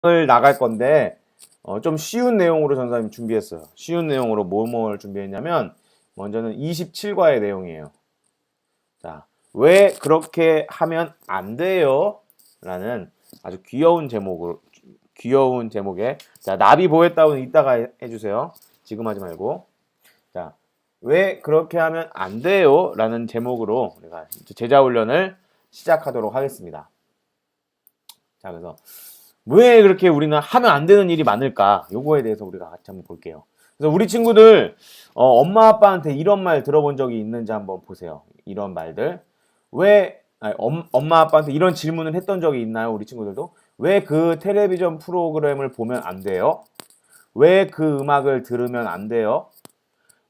을 나갈 건데 좀 쉬운 내용으로 전사님 준비했어요. 쉬운 내용으로 뭘 준비했냐면 먼저는 27과의 내용이에요. 자, 왜 그렇게 하면 안 돼요? 라는 아주 귀여운 제목에 자, 나비 보였다고는 이따가 해주세요. 지금 하지 말고. 자, 왜 그렇게 하면 안 돼요? 라는 제목으로 우리가 제자 훈련을 시작하도록 하겠습니다. 자, 그래서 왜 그렇게 우리는 하면 안 되는 일이 많을까? 요거에 대해서 우리가 같이 한번 볼게요. 그래서 우리 친구들 엄마 아빠한테 이런 말 들어본 적이 있는지 한번 보세요. 이런 말들. 엄마 아빠한테 이런 질문을 했던 적이 있나요? 우리 친구들도. 왜 그 텔레비전 프로그램을 보면 안 돼요? 왜 그 음악을 들으면 안 돼요?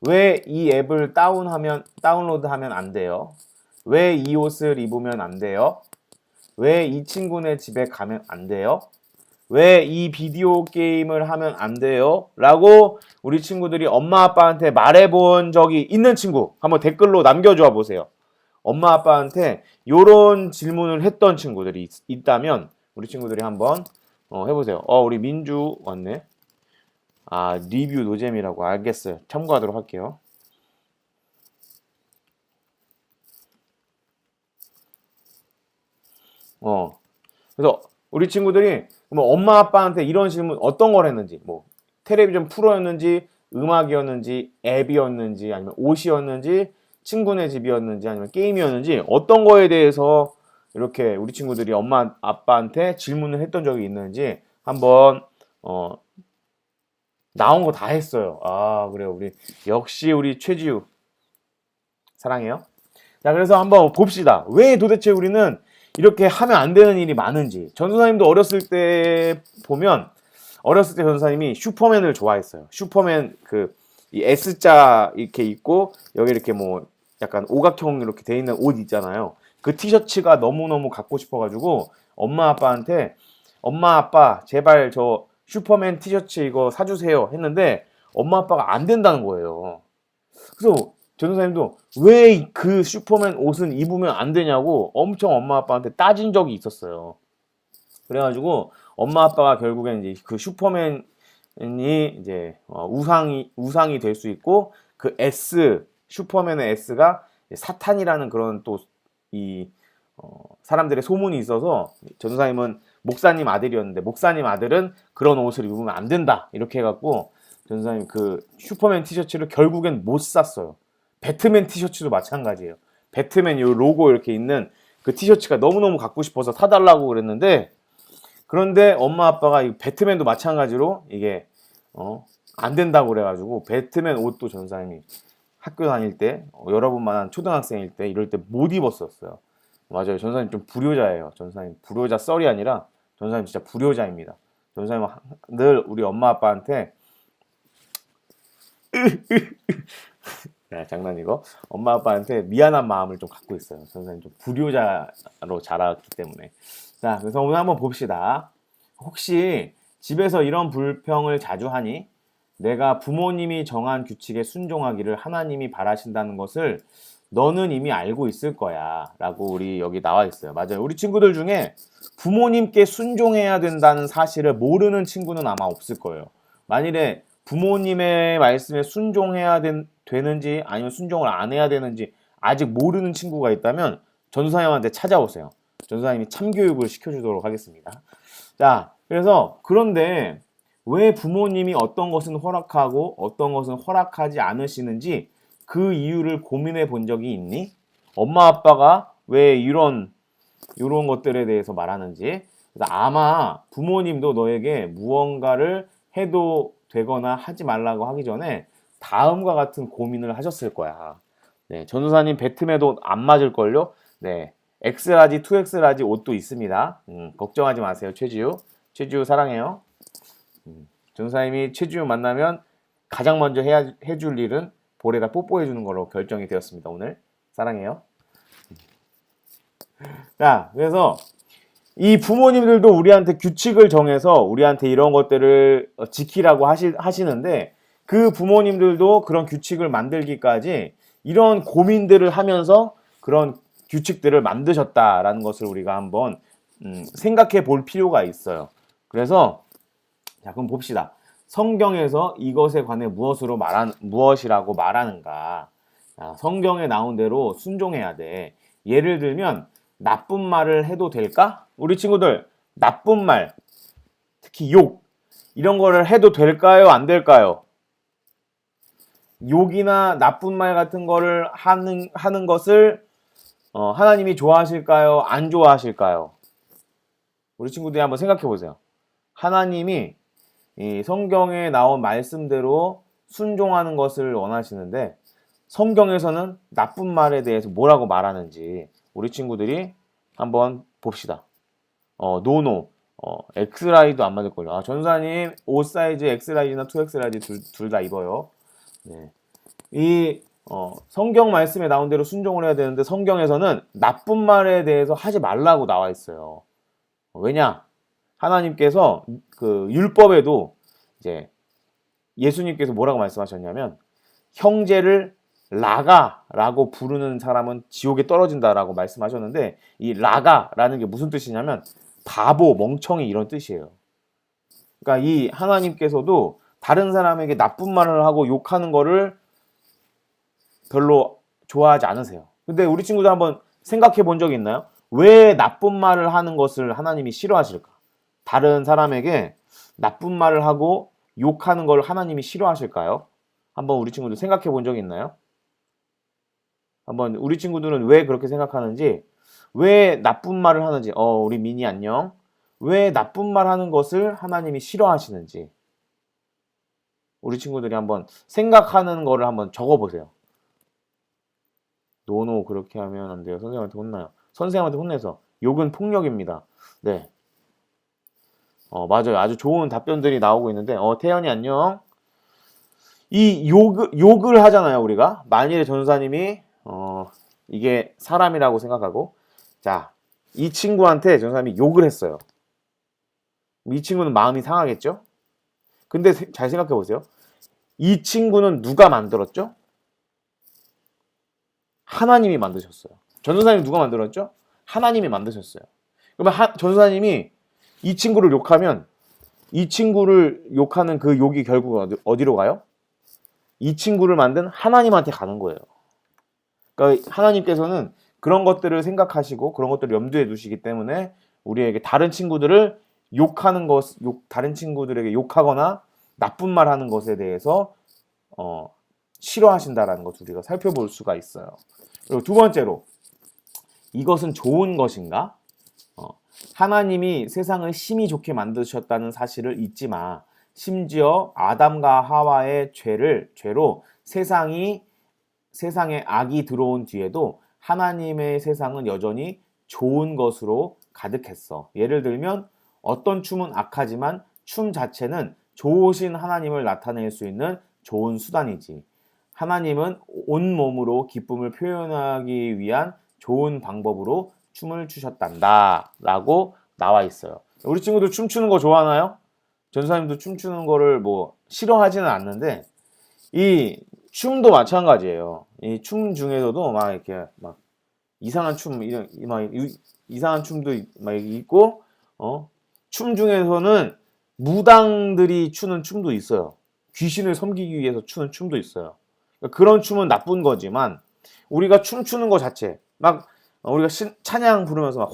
왜 이 앱을 다운로드하면 안 돼요? 왜 이 옷을 입으면 안 돼요? 왜 이 친구네 집에 가면 안 돼요? 왜 이 비디오 게임을 하면 안 돼요? 라고 우리 친구들이 엄마 아빠한테 말해본 적이 있는 친구 한번 댓글로 남겨줘 보세요. 엄마 아빠한테 이런 질문을 했던 친구들이 있다면 우리 친구들이 한번 해보세요. 우리 민주 왔네. 아, 리뷰 노잼이라고. 알겠어요. 참고하도록 할게요. 그래서 우리 친구들이 뭐 엄마 아빠한테 이런 질문 어떤 걸 했는지, 뭐 텔레비전 프로였는지, 음악이었는지, 앱이었는지, 아니면 옷이었는지, 친구네 집이었는지, 아니면 게임이었는지 어떤 거에 대해서 이렇게 우리 친구들이 엄마 아빠한테 질문을 했던 적이 있는지 한번 나온 거 다 했어요. 아, 그래요. 역시 우리 최지우 사랑해요. 자, 그래서 한번 봅시다. 왜 도대체 우리는 이렇게 하면 안 되는 일이 많은지. 전도사님도 어렸을 때 전도사님이 슈퍼맨을 좋아했어요. 슈퍼맨 이 S자 이렇게 입고 여기 이렇게 뭐 약간 오각형 이렇게 돼 있는 옷 있잖아요. 그 티셔츠가 너무너무 갖고 싶어가지고 엄마 아빠한테 엄마 아빠 제발 저 슈퍼맨 티셔츠 이거 사주세요 했는데 엄마 아빠가 안 된다는 거예요. 그래서 전도사님도 왜 그 슈퍼맨 옷은 입으면 안 되냐고 엄청 엄마 아빠한테 따진 적이 있었어요. 그래가지고 엄마 아빠가 결국엔 이제 그 슈퍼맨이 이제 우상이 될 수 있고 그 슈퍼맨의 S가 사탄이라는 그런 또 사람들의 소문이 있어서 전도사님은 목사님 아들이었는데 목사님 아들은 그런 옷을 입으면 안 된다 이렇게 해갖고 전도사님 그 슈퍼맨 티셔츠를 결국엔 못 샀어요. 배트맨 티셔츠도 마찬가지예요. 배트맨 이 로고 이렇게 있는 그 티셔츠가 너무너무 갖고 싶어서 사달라고 그랬는데 그런데 엄마 아빠가 이 배트맨도 마찬가지로 이게 안 된다고 그래가지고 배트맨 옷도 전사님이 학교 다닐 때 여러분만한 초등학생일 때 이럴 때 못 입었었어요. 맞아요. 전사님 좀 불효자예요. 전사님 불효자 썰이 아니라 전사님 진짜 불효자입니다. 전사님은 늘 우리 엄마 아빠한테 장난이고 엄마 아빠한테 미안한 마음을 좀 갖고 있어요. 전사님 좀 불효자로 자랐기 때문에. 자, 그래서 오늘 한번 봅시다. 혹시 집에서 이런 불평을 자주 하니? 내가 부모님이 정한 규칙에 순종하기를 하나님이 바라신다는 것을 너는 이미 알고 있을 거야. 라고 우리 여기 나와 있어요. 맞아요. 우리 친구들 중에 부모님께 순종해야 된다는 사실을 모르는 친구는 아마 없을 거예요. 만일에 부모님의 말씀에 순종해야 되는지 아니면 순종을 안 해야 되는지 아직 모르는 친구가 있다면 전도사님한테 찾아오세요. 전도사님이 참교육을 시켜주도록 하겠습니다. 자, 그런데 왜 부모님이 어떤 것은 허락하고 어떤 것은 허락하지 않으시는지 그 이유를 고민해 본 적이 있니? 엄마 아빠가 왜 이런 것들에 대해서 말하는지. 그래서 아마 부모님도 너에게 무언가를 해도 되거나 하지 말라고 하기 전에 다음과 같은 고민을 하셨을 거야. 네, 전도사님 배트맨도 안 맞을걸요? 네, 엑스라지, 2엑스라지 옷도 있습니다. 걱정하지 마세요, 최지우. 최지우 사랑해요. 전도사님이 최지우 만나면 가장 먼저 해줄 일은 볼에다 뽀뽀해주는 걸로 결정이 되었습니다, 오늘. 사랑해요. 자, 그래서 이 부모님들도 우리한테 규칙을 정해서 우리한테 이런 것들을 지키라고 하시는데 그 부모님들도 그런 규칙을 만들기까지 이런 고민들을 하면서 그런 규칙들을 만드셨다라는 것을 우리가 한번 생각해 볼 필요가 있어요. 그래서 자, 그럼 봅시다. 성경에서 이것에 관해 무엇이라고 말하는가? 성경에 나온 대로 순종해야 돼. 예를 들면 나쁜 말을 해도 될까? 우리 친구들 나쁜 말, 특히 욕 이런 거를 해도 될까요? 안 될까요? 욕이나 나쁜 말 같은 거를 하는 것을 하나님이 좋아하실까요? 안 좋아하실까요? 우리 친구들이 한번 생각해 보세요. 하나님이 이 성경에 나온 말씀대로 순종하는 것을 원하시는데 성경에서는 나쁜 말에 대해서 뭐라고 말하는지 우리 친구들이 한번 봅시다. 노노, 엑스라이도 안 맞을걸요. 전사님 옷 사이즈 엑스라이즈나 2엑스라이즈 둘 다 입어요. 네. 이 성경 말씀에 나온 대로 순종을 해야 되는데 성경에서는 나쁜 말에 대해서 하지 말라고 나와 있어요. 왜냐? 하나님께서 그 율법에도 이제 예수님께서 뭐라고 말씀하셨냐면 형제를 라가라고 부르는 사람은 지옥에 떨어진다라고 말씀하셨는데 이 라가라는 게 무슨 뜻이냐면 바보, 멍청이 이런 뜻이에요. 그러니까 이 하나님께서도 다른 사람에게 나쁜 말을 하고 욕하는 거를 별로 좋아하지 않으세요. 근데 우리 친구들 한번 생각해 본 적이 있나요? 왜 나쁜 말을 하는 것을 하나님이 싫어하실까? 다른 사람에게 나쁜 말을 하고 욕하는 걸 하나님이 싫어하실까요? 한번 우리 친구들 생각해 본 적이 있나요? 한번 우리 친구들은 왜 그렇게 생각하는지, 왜 나쁜 말을 하는지, 우리 미니 안녕. 왜 나쁜 말 하는 것을 하나님이 싫어하시는지 우리 친구들이 한번 생각하는 거를 한번 적어보세요. 노노 그렇게 하면 안 돼요. 선생님한테 혼나요. 선생님한테 혼내서 욕은 폭력입니다. 네. 맞아요. 아주 좋은 답변들이 나오고 있는데 태연이 안녕. 이 욕을 하잖아요. 우리가 만일에 전사님이 이게 사람이라고 생각하고 자, 이 친구한테 전사님이 욕을 했어요. 이 친구는 마음이 상하겠죠? 근데 잘 생각해 보세요. 이 친구는 누가 만들었죠? 하나님이 만드셨어요. 전도사님 누가 만들었죠? 하나님이 만드셨어요. 그러면 전도사님이 이 친구를 욕하면 이 친구를 욕하는 그 욕이 결국 어디로 가요? 이 친구를 만든 하나님한테 가는 거예요. 그러니까 하나님께서는 그런 것들을 생각하시고 그런 것들을 염두에 두시기 때문에 우리에게 다른 친구들을 욕하는 것, 다른 친구들에게 욕하거나 나쁜 말 하는 것에 대해서 싫어하신다라는 것을 우리가 살펴볼 수가 있어요. 그리고 두 번째로 이것은 좋은 것인가? 하나님이 세상을 심히 좋게 만드셨다는 사실을 잊지 마. 심지어 아담과 하와의 죄로 세상에 악이 들어온 뒤에도 하나님의 세상은 여전히 좋은 것으로 가득했어. 예를 들면 어떤 춤은 악하지만 춤 자체는 좋으신 하나님을 나타낼 수 있는 좋은 수단이지. 하나님은 온몸으로 기쁨을 표현하기 위한 좋은 방법으로 춤을 추셨단다 라고 나와 있어요. 우리 친구들 춤추는 거 좋아하나요? 전사님도 춤추는 거를 뭐 싫어하지는 않는데 이 춤도 마찬가지예요. 이 춤 중에서도 막 이렇게 막 이상한 춤 이상한 춤도 막 있고 춤 중에서는 무당들이 추는 춤도 있어요. 귀신을 섬기기 위해서 추는 춤도 있어요. 그러니까 그런 춤은 나쁜 거지만 우리가 춤추는 거 자체 막 우리가 찬양 부르면서 막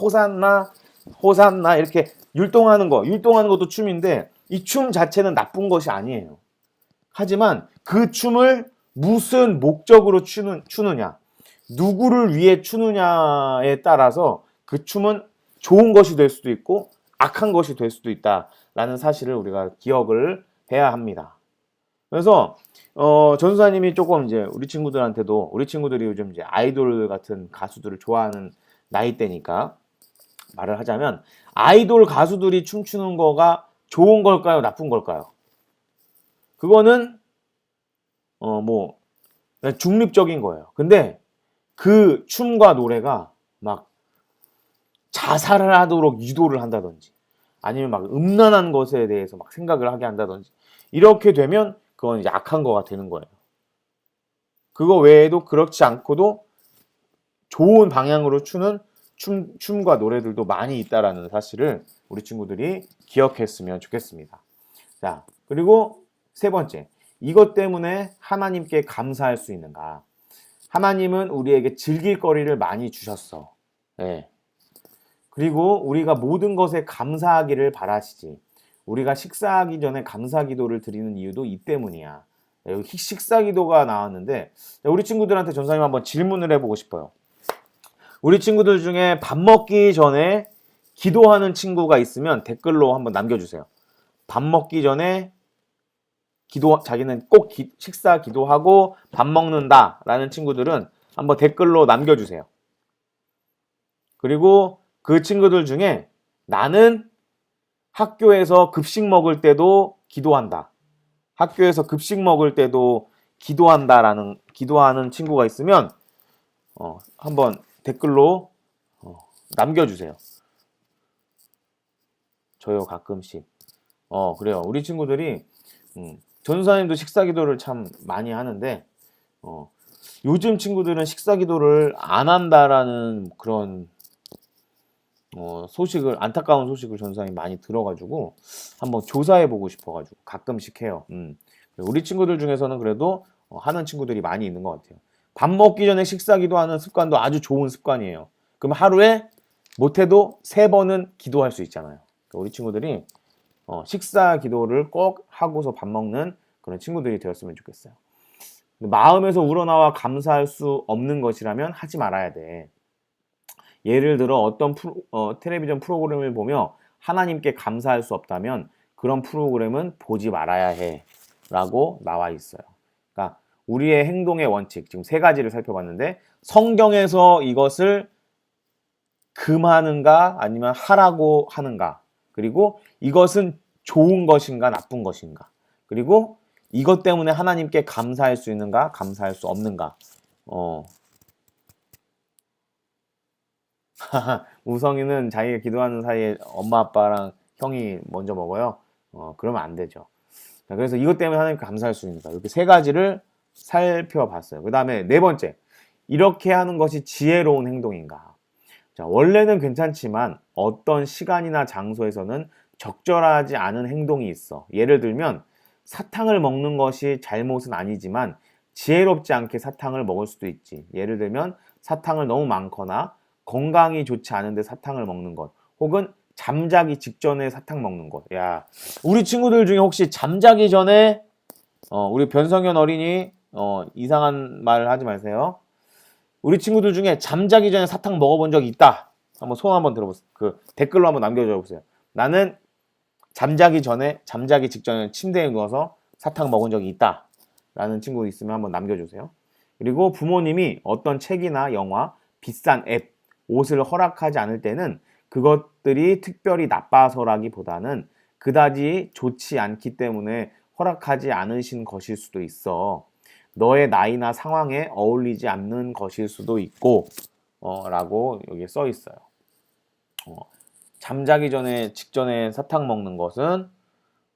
호산나 이렇게 율동하는 것도 춤인데 이 춤 자체는 나쁜 것이 아니에요. 하지만 그 춤을 무슨 목적으로 추느냐, 누구를 위해 추느냐에 따라서 그 춤은 좋은 것이 될 수도 있고 악한 것이 될 수도 있다라는 사실을 우리가 기억을 해야 합니다. 그래서 전수사님이 조금 이제 우리 친구들이 요즘 이제 아이돌 같은 가수들을 좋아하는 나이대니까 말을 하자면 아이돌 가수들이 춤추는 거가 좋은 걸까요? 나쁜 걸까요? 그거는 뭐 중립적인 거예요. 근데 그 춤과 노래가 막 자살을 하도록 유도를 한다든지 아니면 막 음란한 것에 대해서 막 생각을 하게 한다든지 이렇게 되면 그건 이제 악한 거가 되는 거예요. 그거 외에도 그렇지 않고도 좋은 방향으로 추는 춤과 노래들도 많이 있다라는 사실을 우리 친구들이 기억했으면 좋겠습니다. 자, 그리고 세 번째, 이것 때문에 하나님께 감사할 수 있는가? 하나님은 우리에게 즐길 거리를 많이 주셨어. 네. 그리고 우리가 모든 것에 감사하기를 바라시지. 우리가 식사하기 전에 감사 기도를 드리는 이유도 이 때문이야. 여기 식사 기도가 나왔는데 우리 친구들한테 전사님 한번 질문을 해보고 싶어요. 우리 친구들 중에 밥 먹기 전에 기도하는 친구가 있으면 댓글로 한번 남겨주세요. 밥 먹기 전에 자기는 꼭 식사 기도하고 밥 먹는다 라는 친구들은 한번 댓글로 남겨주세요. 그리고 그 친구들 중에 나는 학교에서 급식 먹을 때도 기도한다. 학교에서 급식 먹을 때도 기도하는 친구가 있으면 한번 댓글로 남겨주세요. 저요 가끔씩. 그래요. 우리 친구들이 전사님도 식사 기도를 참 많이 하는데 요즘 친구들은 식사 기도를 안 한다라는 그런 안타까운 소식을 전사님이 많이 들어가지고 한번 조사해보고 싶어가지고 가끔씩 해요. 우리 친구들 중에서는 그래도 하는 친구들이 많이 있는 것 같아요. 밥 먹기 전에 식사 기도하는 습관도 아주 좋은 습관이에요. 그럼 하루에 못해도 3번은 기도할 수 있잖아요. 그러니까 우리 친구들이 식사 기도를 꼭 하고서 밥 먹는 그런 친구들이 되었으면 좋겠어요. 마음에서 우러나와 감사할 수 없는 것이라면 하지 말아야 돼. 예를 들어 어떤 텔레비전 프로그램을 보며 하나님께 감사할 수 없다면 그런 프로그램은 보지 말아야 해 라고 나와 있어요. 그러니까 우리의 행동의 원칙, 지금 3가지를 살펴봤는데 성경에서 이것을 금하는가 아니면 하라고 하는가, 그리고 이것은 좋은 것인가 나쁜 것인가, 그리고 이것 때문에 하나님께 감사할 수 있는가 감사할 수 없는가. 우성이는 자기가 기도하는 사이에 엄마 아빠랑 형이 먼저 먹어요. 그러면 안 되죠. 자, 그래서 이것 때문에 하나님께 감사할 수 있는가, 이렇게 3가지를 살펴봤어요. 그 다음에 4번째, 이렇게 하는 것이 지혜로운 행동인가. 자, 원래는 괜찮지만 어떤 시간이나 장소에서는 적절하지 않은 행동이 있어. 예를 들면 사탕을 먹는 것이 잘못은 아니지만 지혜롭지 않게 사탕을 먹을 수도 있지. 예를 들면 사탕을 너무 많거나 건강이 좋지 않은데 사탕을 먹는 것, 혹은 잠자기 직전에 사탕 먹는 것. 야, 우리 친구들 중에 혹시 잠자기 전에 우리 변성현 어린이 이상한 말 하지 마세요. 우리 친구들 중에 잠자기 전에 사탕 먹어본 적이 있다. 한번 손 한번 들어보세요. 그 댓글로 한번 남겨줘 보세요. 나는 잠자기 직전에 침대에 누워서 사탕 먹은 적이 있다 라는 친구 있으면 한번 남겨주세요. 그리고 부모님이 어떤 책이나 영화, 비싼 앱, 옷을 허락하지 않을 때는 그것들이 특별히 나빠서라기보다는 그다지 좋지 않기 때문에 허락하지 않으신 것일 수도 있어. 너의 나이나 상황에 어울리지 않는 것일 수도 있고 라고 여기에 써 있어요. 잠자기 직전에 사탕 먹는 것은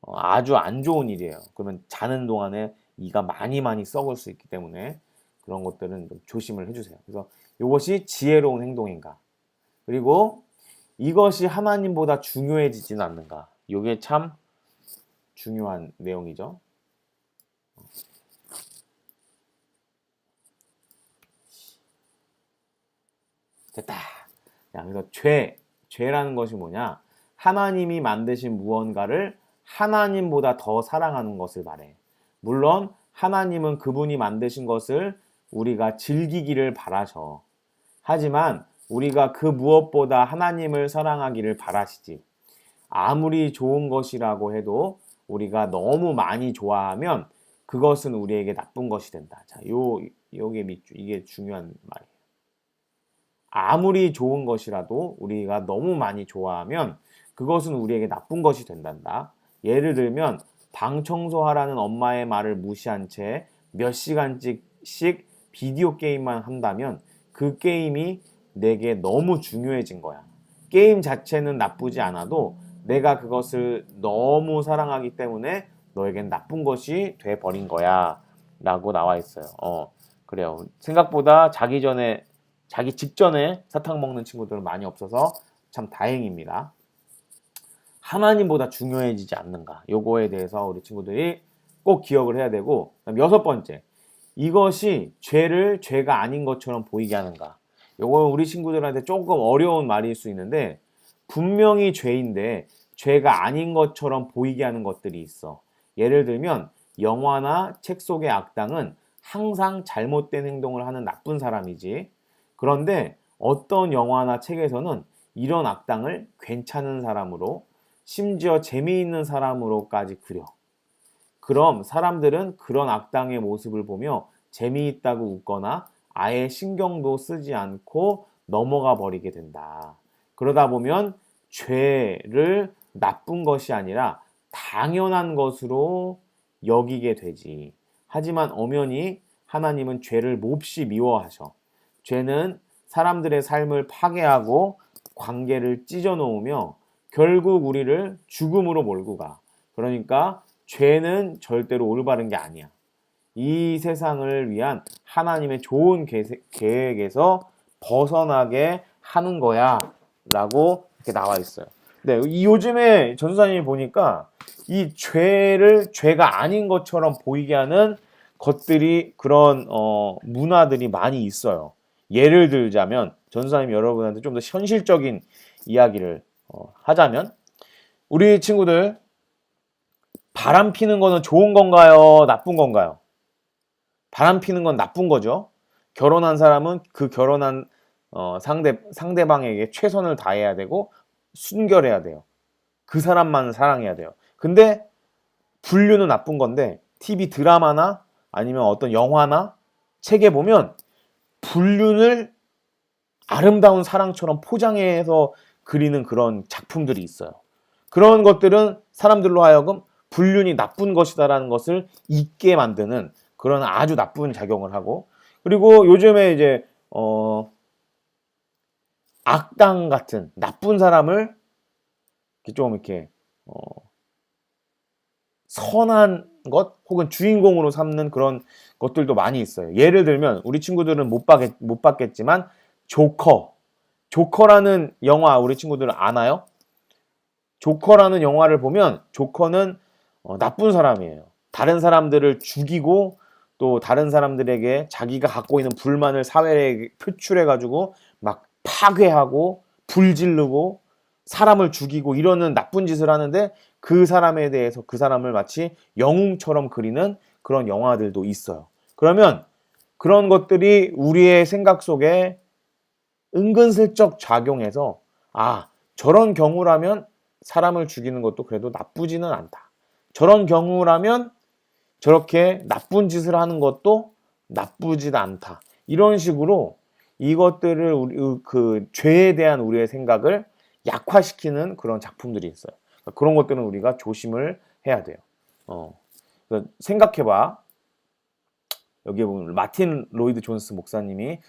아주 안 좋은 일이에요. 그러면 자는 동안에 이가 많이 썩을 수 있기 때문에 그런 것들은 좀 조심을 해주세요. 그래서 이것이 지혜로운 행동인가, 그리고 이것이 하나님보다 중요해지지는 않는가. 이게 참 중요한 내용이죠. 됐다. 자, 그래서 죄라는 것이 뭐냐? 하나님이 만드신 무언가를 하나님보다 더 사랑하는 것을 말해. 물론 하나님은 그분이 만드신 것을 우리가 즐기기를 바라셔. 하지만 우리가 그 무엇보다 하나님을 사랑하기를 바라시지. 아무리 좋은 것이라고 해도 우리가 너무 많이 좋아하면 그것은 우리에게 나쁜 것이 된다. 자, 이게 중요한 말이에요. 아무리 좋은 것이라도 우리가 너무 많이 좋아하면 그것은 우리에게 나쁜 것이 된단다. 예를 들면 방 청소하라는 엄마의 말을 무시한 채 몇 시간씩 비디오 게임만 한다면 그 게임이 내게 너무 중요해진 거야. 게임 자체는 나쁘지 않아도 내가 그것을 너무 사랑하기 때문에 너에겐 나쁜 것이 돼버린 거야 라고 나와 있어요. 그래요. 생각보다 자기 직전에 사탕 먹는 친구들은 많이 없어서 참 다행입니다. 하나님보다 중요해지지 않는가. 요거에 대해서 우리 친구들이 꼭 기억을 해야 되고, 그다음 여섯 번째, 이것이 죄를 죄가 아닌 것처럼 보이게 하는가. 요거 우리 친구들한테 조금 어려운 말일 수 있는데, 분명히 죄인데 죄가 아닌 것처럼 보이게 하는 것들이 있어. 예를 들면 영화나 책 속의 악당은 항상 잘못된 행동을 하는 나쁜 사람이지. 그런데 어떤 영화나 책에서는 이런 악당을 괜찮은 사람으로, 심지어 재미있는 사람으로까지 그려. 그럼 사람들은 그런 악당의 모습을 보며 재미있다고 웃거나 아예 신경도 쓰지 않고 넘어가 버리게 된다. 그러다 보면 죄를 나쁜 것이 아니라 당연한 것으로 여기게 되지. 하지만 엄연히 하나님은 죄를 몹시 미워하셔. 죄는 사람들의 삶을 파괴하고 관계를 찢어 놓으며 결국 우리를 죽음으로 몰고 가. 그러니까 죄는 절대로 올바른 게 아니야. 이 세상을 위한 하나님의 좋은 계획에서 벗어나게 하는 거야 라고 이렇게 나와 있어요. 네, 이 요즘에 전도사님이 보니까 이 죄를 죄가 아닌 것처럼 보이게 하는 것들이, 그런 문화들이 많이 있어요. 예를 들자면 전도사님이 여러분한테 좀 더 현실적인 이야기를 하자면, 우리 친구들 바람 피는 거는 좋은 건가요? 나쁜 건가요? 바람 피는 건 나쁜 거죠. 결혼한 사람은 그 결혼한 상대방에게 최선을 다해야 되고 순결해야 돼요. 그 사람만 사랑해야 돼요. 근데 불륜은 나쁜 건데, TV 드라마나 아니면 어떤 영화나 책에 보면 불륜을 아름다운 사랑처럼 포장해서 그리는 그런 작품들이 있어요. 그런 것들은 사람들로 하여금 불륜이 나쁜 것이다라는 것을 잊게 만드는 그런 아주 나쁜 작용을 하고, 그리고 요즘에 이제 악당 같은 나쁜 사람을 좀 이렇게 선한 것 혹은 주인공으로 삼는 그런 것들도 많이 있어요. 예를 들면 우리 친구들은 못 봤겠지만 조커라는 영화 우리 친구들은 아나요? 조커라는 영화를 보면 조커는 나쁜 사람이에요. 다른 사람들을 죽이고 또 다른 사람들에게 자기가 갖고 있는 불만을 사회에 표출해가지고 막 파괴하고 불지르고 사람을 죽이고 이러는 나쁜 짓을 하는데, 그 사람에 대해서 그 사람을 마치 영웅처럼 그리는 그런 영화들도 있어요. 그러면 그런 것들이 우리의 생각 속에 은근슬쩍 작용해서, 아, 저런 경우라면 사람을 죽이는 것도 그래도 나쁘지는 않다. 저런 경우라면 저렇게 나쁜 짓을 하는 것도 나쁘지도 않다. 이런 식으로 이것들을 그 죄에 대한 우리의 생각을 약화시키는 그런 작품들이 있어요. 그런 것들은 우리가 조심을 해야 돼요. 생각해봐. 여기 보면 마틴 로이드 존스 목사님이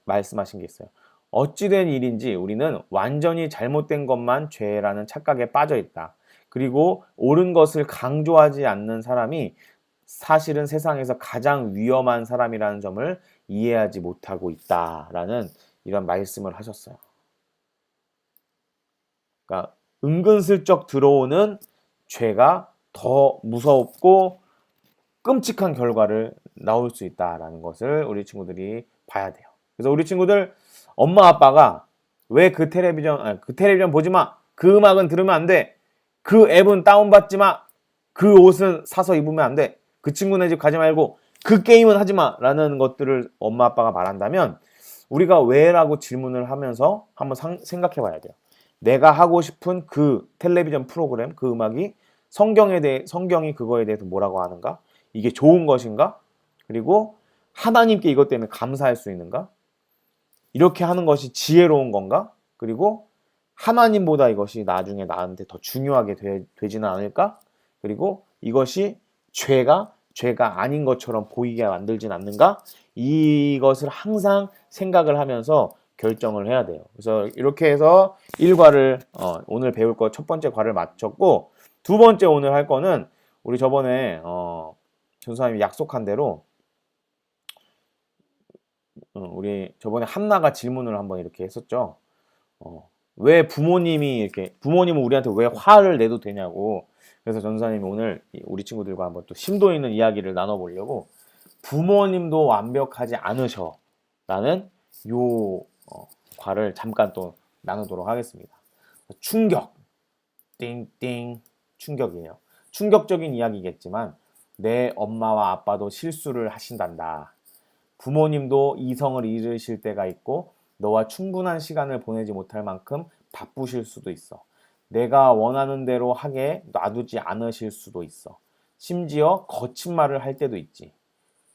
말씀하신 게 있어요. 어찌된 일인지 우리는 완전히 잘못된 것만 죄라는 착각에 빠져 있다. 그리고 옳은 것을 강조하지 않는 사람이 사실은 세상에서 가장 위험한 사람이라는 점을 이해하지 못하고 있다라는 이런 말씀을 하셨어요. 그러니까 은근슬쩍 들어오는 죄가 더 무섭고 끔찍한 결과를 나올 수 있다라는 것을 우리 친구들이 봐야 돼요. 그래서 우리 친구들 엄마 아빠가 왜 그 텔레비전 보지 마, 그 음악은 들으면 안 돼, 그 앱은 다운받지 마, 그 옷은 사서 입으면 안 돼, 그 친구네 집 가지 말고 그 게임은 하지 마 라는 것들을 엄마 아빠가 말한다면, 우리가 왜라고 질문을 하면서 한번 생각해 봐야 돼요. 내가 하고 싶은 그 텔레비전 프로그램, 그 음악이 성경이 그거에 대해서 뭐라고 하는가? 이게 좋은 것인가? 그리고 하나님께 이것 때문에 감사할 수 있는가? 이렇게 하는 것이 지혜로운 건가? 그리고 하나님보다 이것이 나중에 나한테 더 중요하게 되지는 않을까? 그리고 이것이 죄가 아닌 것처럼 보이게 만들진 않는가? 이것을 항상 생각을 하면서 결정을 해야 돼요. 그래서 이렇게 해서 1과를 오늘 배울 거 첫 번째 과를 마쳤고, 두 번째 오늘 할 거는 우리 저번에 전사님이 약속한 대로 우리 저번에 한나가 질문을 한번 이렇게 했었죠. 왜 부모님은 우리한테 왜 화를 내도 되냐고. 그래서 전도사님이 오늘 우리 친구들과 한번 또 심도 있는 이야기를 나눠보려고 부모님도 완벽하지 않으셔 라는 요 과를 잠깐 또 나누도록 하겠습니다. 충격, 띵띵, 충격이에요. 충격적인 이야기겠지만 내 엄마와 아빠도 실수를 하신단다. 부모님도 이성을 잃으실 때가 있고 너와 충분한 시간을 보내지 못할 만큼 바쁘실 수도 있어. 내가 원하는 대로 하게 놔두지 않으실 수도 있어. 심지어 거친 말을 할 때도 있지.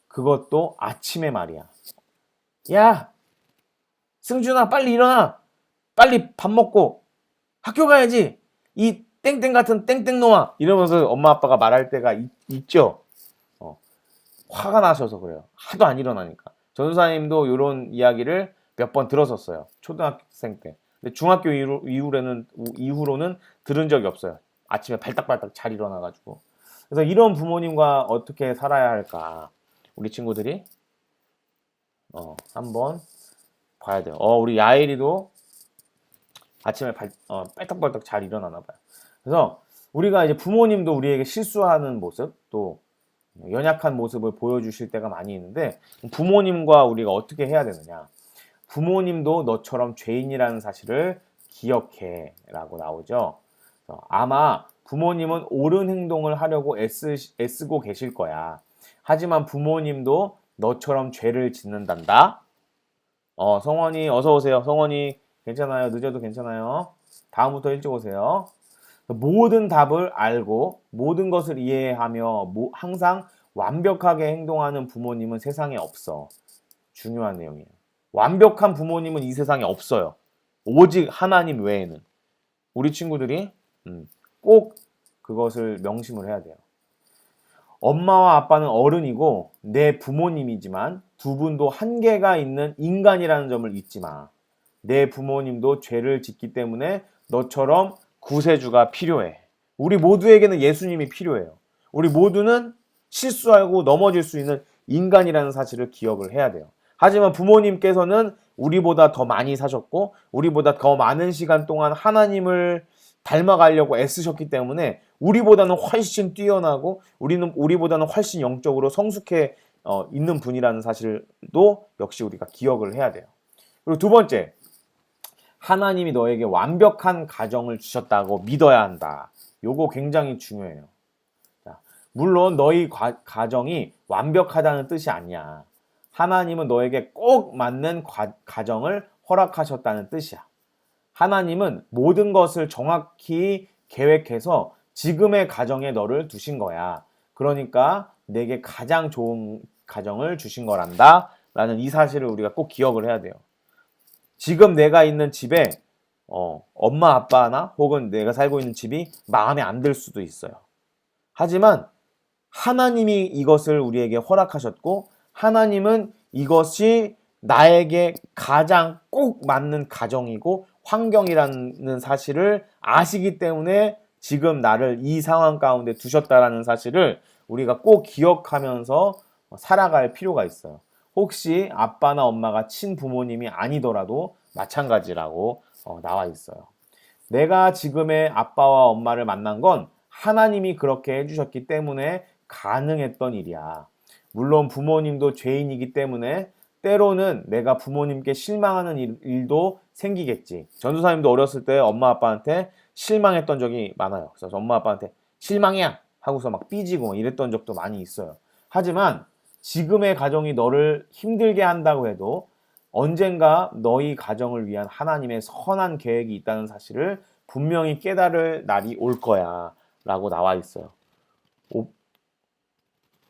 그것도 아침에 말이야. 야, 승준아, 빨리 일어나. 빨리 밥 먹고 학교 가야지. 이 땡땡 같은 땡땡놈아. 이러면서 엄마 아빠가 말할 때가 있죠. 화가 나셔서 그래요. 하도 안 일어나니까. 전도사님도 이런 이야기를 몇 번 들었었어요. 초등학생 때. 근데 중학교 이후로는 들은 적이 없어요. 아침에 발딱발딱 잘 일어나가지고. 그래서 이런 부모님과 어떻게 살아야 할까? 우리 친구들이 한번 봐야 돼요. 우리 야엘이도 아침에 빨딱빨딱 잘 일어나나 봐요. 그래서 우리가 이제 부모님도 우리에게 실수하는 모습, 또 연약한 모습을 보여주실 때가 많이 있는데 부모님과 우리가 어떻게 해야 되느냐? 부모님도 너처럼 죄인이라는 사실을 기억해 라고 나오죠. 아마 부모님은 옳은 행동을 하려고 애쓰고 계실 거야. 하지만 부모님도 너처럼 죄를 짓는단다. 성원이 어서 오세요. 성원이 괜찮아요. 늦어도 괜찮아요. 다음부터 일찍 오세요. 모든 답을 알고 모든 것을 이해하며 항상 완벽하게 행동하는 부모님은 세상에 없어. 중요한 내용이에요. 완벽한 부모님은 이 세상에 없어요. 오직 하나님 외에는. 우리 친구들이 꼭 그것을 명심을 해야 돼요. 엄마와 아빠는 어른이고 내 부모님이지만 두 분도 한계가 있는 인간이라는 점을 잊지 마. 내 부모님도 죄를 짓기 때문에 너처럼 구세주가 필요해. 우리 모두에게는 예수님이 필요해요. 우리 모두는 실수하고 넘어질 수 있는 인간이라는 사실을 기억을 해야 돼요. 하지만 부모님께서는 우리보다 더 많이 사셨고 우리보다 더 많은 시간 동안 하나님을 닮아가려고 애쓰셨기 때문에 우리보다는 훨씬 뛰어나고 우리보다는 훨씬 영적으로 성숙해 있는 분이라는 사실도 역시 우리가 기억을 해야 돼요. 그리고 두 번째, 하나님이 너에게 완벽한 가정을 주셨다고 믿어야 한다. 요거 굉장히 중요해요. 자, 물론 너희 가정이 완벽하다는 뜻이 아니야. 하나님은 너에게 꼭 맞는 가정을 허락하셨다는 뜻이야. 하나님은 모든 것을 정확히 계획해서 지금의 가정에 너를 두신 거야. 그러니까 내게 가장 좋은 가정을 주신 거란다 라는 이 사실을 우리가 꼭 기억을 해야 돼요. 지금 내가 있는 집에 엄마 아빠나 혹은 내가 살고 있는 집이 마음에 안 들 수도 있어요. 하지만 하나님이 이것을 우리에게 허락하셨고 하나님은 이것이 나에게 가장 꼭 맞는 가정이고 환경이라는 사실을 아시기 때문에 지금 나를 이 상황 가운데 두셨다라는 사실을 우리가 꼭 기억하면서 살아갈 필요가 있어요. 혹시 아빠나 엄마가 친부모님이 아니더라도 마찬가지라고 나와 있어요. 내가 지금의 아빠와 엄마를 만난 건 하나님이 그렇게 해주셨기 때문에 가능했던 일이야. 물론 부모님도 죄인이기 때문에 때로는 내가 부모님께 실망하는 일도 생기겠지. 전도사님도 어렸을 때 엄마 아빠한테 실망했던 적이 많아요. 그래서 엄마 아빠한테 실망이야 하고서 막 삐지고 이랬던 적도 많이 있어요. 하지만 지금의 가정이 너를 힘들게 한다고 해도 언젠가 너희 가정을 위한 하나님의 선한 계획이 있다는 사실을 분명히 깨달을 날이 올 거야 라고 나와 있어요.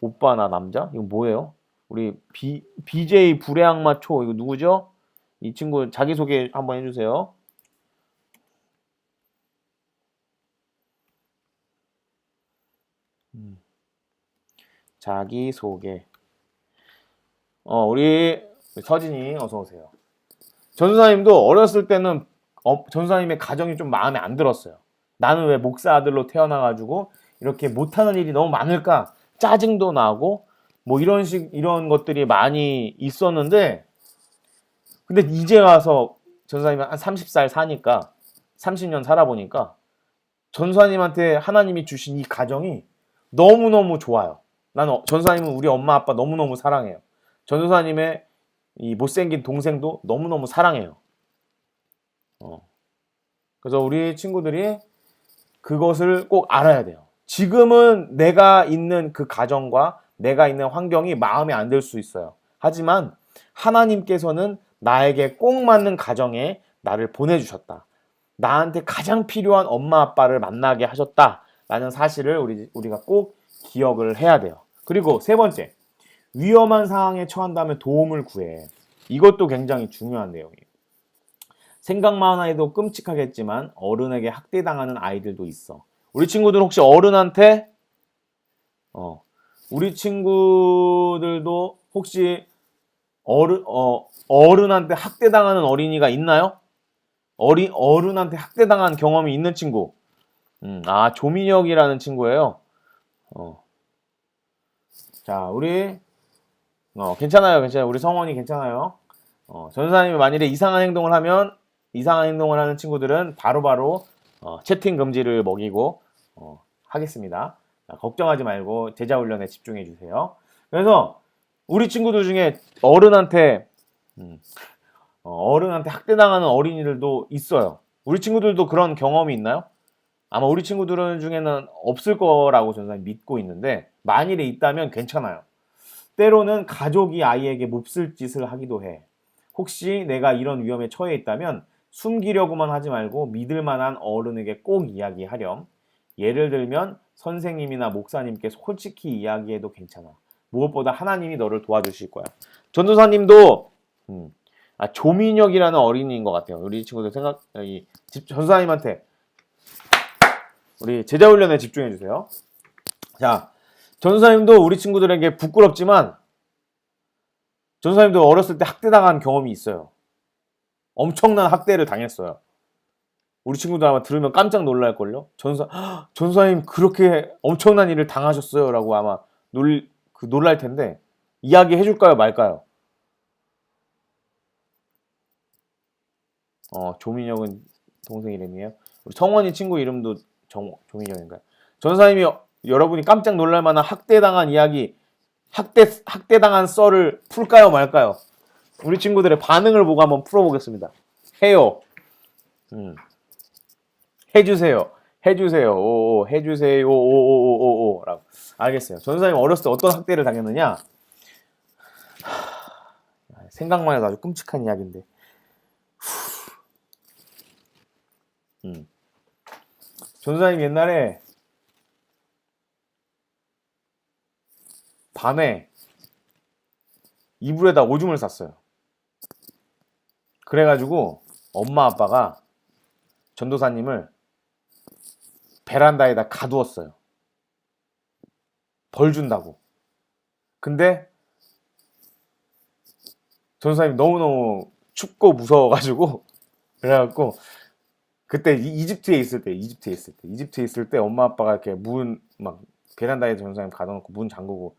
오빠나 남자? 이거 뭐예요? 우리 BJ 불의악마초 이거 누구죠? 이 친구 자기소개 한번 해주세요. 자기소개. 우리 서진이 어서 오세요. 전도사님도 어렸을 때는 전도사님의 가정이 좀 마음에 안 들었어요. 나는 왜 목사 아들로 태어나가지고 이렇게 못하는 일이 너무 많을까? 짜증도 나고 뭐 이런 것들이 많이 있었는데 근데 이제 와서 전도사님이 한 30살 사니까 30년 살아보니까 전도사님한테 하나님이 주신 이 가정이 너무너무 좋아요. 나는 전도사님은 우리 엄마 아빠 너무너무 사랑해요. 전도사님의 이 못생긴 동생도 너무너무 사랑해요. 그래서 우리 친구들이 그것을 꼭 알아야 돼요. 지금은 내가 있는 그 가정과 내가 있는 환경이 마음에 안 들 수 있어요. 하지만 하나님께서는 나에게 꼭 맞는 가정에 나를 보내주셨다. 나한테 가장 필요한 엄마 아빠를 만나게 하셨다라는 사실을 우리가 꼭 기억을 해야 돼요. 그리고 세 번째, 위험한 상황에 처한다면 도움을 구해. 이것도 굉장히 중요한 내용이에요. 생각만 해도 끔찍하겠지만 어른에게 학대당하는 아이들도 있어. 우리 친구들 혹시 어른한테 우리 친구들도 혹시 어른한테 학대당하는 어린이가 있나요? 어른한테 학대당한 경험이 있는 친구. 조민혁이라는 친구예요. 자, 우리 괜찮아요. 우리 성원이 괜찮아요. 전도사님이 만일에 이상한 행동을 하는 친구들은 바로바로 채팅 금지를 먹이고 하겠습니다. 자, 걱정하지 말고 제자 훈련에 집중해 주세요. 그래서 우리 친구들 중에 어른한테 학대당하는 어린이들도 있어요. 우리 친구들도 그런 경험이 있나요? 아마 우리 친구들 중에는 없을 거라고 저는 믿고 있는데 만일에 있다면 괜찮아요. 때로는 가족이 아이에게 몹쓸 짓을 하기도 해. 혹시 내가 이런 위험에 처해 있다면 숨기려고만 하지 말고 믿을 만한 어른에게 꼭 이야기하렴. 예를 들면 선생님이나 목사님께 솔직히 이야기해도 괜찮아. 무엇보다 하나님이 너를 도와주실 거야. 전도사님도 조민혁이라는 어린이인 것 같아요. 우리 친구들 전도사님한테 우리 제자훈련에 집중해 주세요. 자, 전도사님도 우리 친구들에게 부끄럽지만 전도사님도 어렸을 때 학대당한 경험이 있어요. 엄청난 학대를 당했어요. 우리 친구들 아마 들으면 깜짝 놀랄걸요? 전도사님 그렇게 엄청난 일을 당하셨어요? 라고 아마 놀랄 텐데 이야기 해줄까요? 말까요? 조민혁은 동생 이름이에요. 우리 성원이 친구 이름도 조민혁인가요? 전도사님이 여러분이 깜짝 놀랄 만한 학대당한 이야기, 학대당한 썰을 풀까요? 말까요? 우리 친구들의 반응을 보고 한번 풀어보겠습니다. 해요. 해주세요. 해주세요. 라고. 알겠어요. 전도사님 어렸을 때 어떤 학대를 당했느냐? 생각만 해도 아주 끔찍한 이야기인데. 전도사님 옛날에 밤에 이불에다 오줌을 쌌어요. 그래가지고 엄마 아빠가 전도사님을 베란다에다 가두었어요. 벌 준다고. 근데 전도사님 너무너무 춥고 무서워가지고 그래갖고 그때 이집트에 있을 때 엄마 아빠가 이렇게 베란다에 전도사님 가둬놓고 문 잠그고.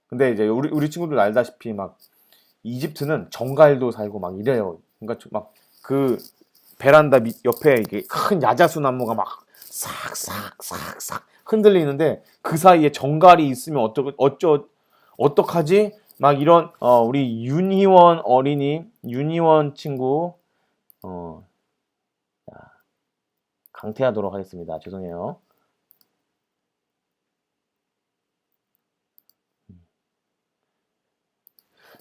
근데 이제 우리 친구들 알다시피 막 이집트는 정갈도 살고 막 이래요. 그러니까 막 그 베란다 옆에 이게 큰 야자수 나무가 막 싹싹싹싹 흔들리는데 그 사이에 정갈이 있으면 어떡하지? 막 이런 우리 윤희원 친구 강퇴하도록 하겠습니다. 죄송해요.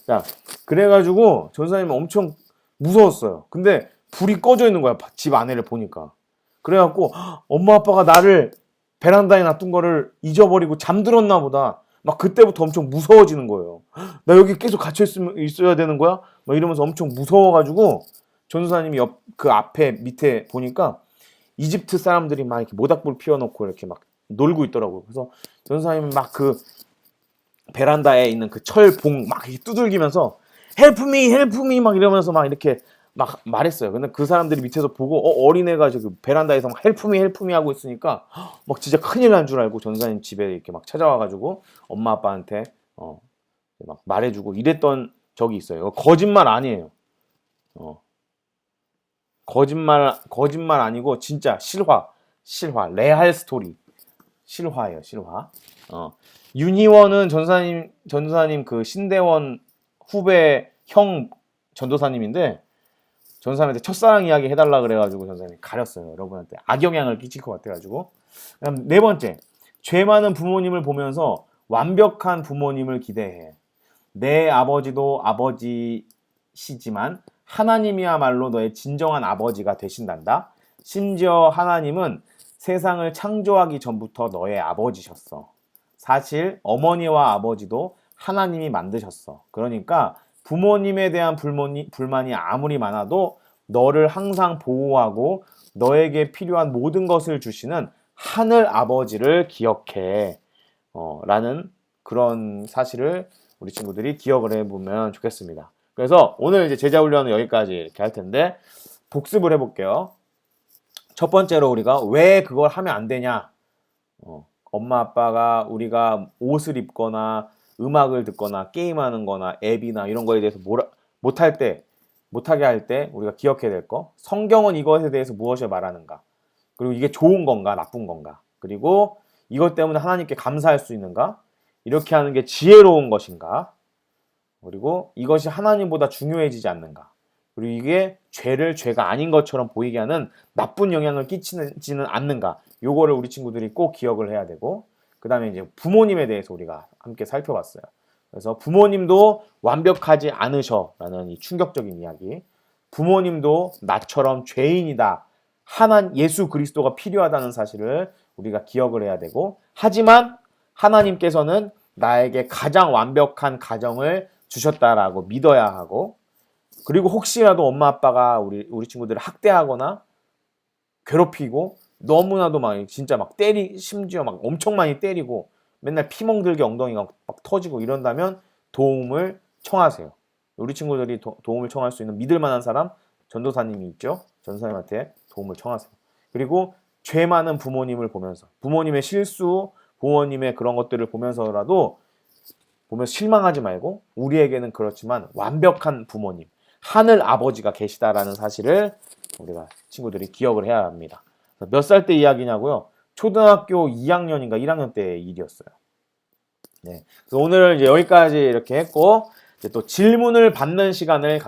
자, 그래가지고 전사님은 엄청 무서웠어요. 근데 불이 꺼져 있는 거야. 집 안에를 보니까. 그래갖고 엄마 아빠가 나를 베란다에 놔둔 거를 잊어버리고 잠들었나 보다. 막 그때부터 엄청 무서워지는 거예요. 나 여기 계속 갇혀 있어야 되는 거야? 막 이러면서 엄청 무서워가지고 전사님이 그 앞에 밑에 보니까 이집트 사람들이 막 이렇게 모닥불 피워놓고 이렇게 막 놀고 있더라고요. 그래서 전사님은 막 그 베란다에 있는 그 철봉 막 이렇게 두들기면서 헬프 미 막 이러면서 막 이렇게 막 말했어요. 근데 그 사람들이 밑에서 보고 어린애가 저기 베란다에서 막 헬프 미 하고 있으니까 막 진짜 큰일 난 줄 알고 전사님 집에 이렇게 막 찾아와가지고 엄마 아빠한테 막 말해주고 이랬던 적이 있어요. 거짓말 아니에요. 거짓말 아니고 진짜 실화, 레알 스토리. 실화예요, 실화. 윤희원은 전도사님 그 신대원 후배 형 전도사님인데, 전도사님한테 첫사랑 이야기 해달라 그래가지고 전도사님이 가렸어요. 여러분한테 악영향을 끼칠 것 같아가지고. 그다음 네 번째, 죄 많은 부모님을 보면서 완벽한 부모님을 기대해. 내 아버지도 아버지시지만 하나님이야말로 너의 진정한 아버지가 되신단다. 심지어 하나님은 세상을 창조하기 전부터 너의 아버지셨어. 사실 어머니와 아버지도 하나님이 만드셨어. 그러니까 부모님에 대한 불만이 아무리 많아도 너를 항상 보호하고 너에게 필요한 모든 것을 주시는 하늘 아버지를 기억해. 라는 그런 사실을 우리 친구들이 기억을 해보면 좋겠습니다. 그래서 오늘 이제 제자 훈련은 여기까지 이렇게 할 텐데, 복습을 해볼게요. 첫 번째로 우리가 왜 그걸 하면 안 되냐? 엄마 아빠가 우리가 옷을 입거나 음악을 듣거나 게임하는 거나 앱이나 이런 거에 대해서 못하게 할 때 우리가 기억해야 될 거. 성경은 이것에 대해서 무엇을 말하는가? 그리고 이게 좋은 건가 나쁜 건가? 그리고 이것 때문에 하나님께 감사할 수 있는가? 이렇게 하는 게 지혜로운 것인가? 그리고 이것이 하나님보다 중요해지지 않는가? 그리고 이게 죄가 아닌 것처럼 보이게 하는 나쁜 영향을 끼치지는 않는가? 요거를 우리 친구들이 꼭 기억을 해야 되고, 그 다음에 이제 부모님에 대해서 우리가 함께 살펴봤어요. 그래서 부모님도 완벽하지 않으셔라는 이 충격적인 이야기. 부모님도 나처럼 죄인이다. 예수 그리스도가 필요하다는 사실을 우리가 기억을 해야 되고, 하지만 하나님께서는 나에게 가장 완벽한 가정을 주셨다라고 믿어야 하고, 그리고 혹시라도 엄마 아빠가 우리 친구들을 학대하거나 괴롭히고 너무나도 진짜 심지어 엄청 많이 때리고 맨날 피멍들게 엉덩이가 막 터지고 이런다면 도움을 청하세요. 우리 친구들이 도움을 청할 수 있는 믿을 만한 사람, 전도사님이 있죠. 전도사님한테 도움을 청하세요. 그리고 죄 많은 부모님을 보면서, 부모님의 실수, 부모님의 그런 것들을 보면서 실망하지 말고, 우리에게는 그렇지만 완벽한 부모님, 하늘 아버지가 계시다라는 사실을 우리가 친구들이 기억을 해야 합니다. 몇 살 때 이야기냐고요? 초등학교 2학년인가 1학년 때 일이었어요. 네. 그래서 오늘 이제 여기까지 이렇게 했고, 이제 또 질문을 받는 시간을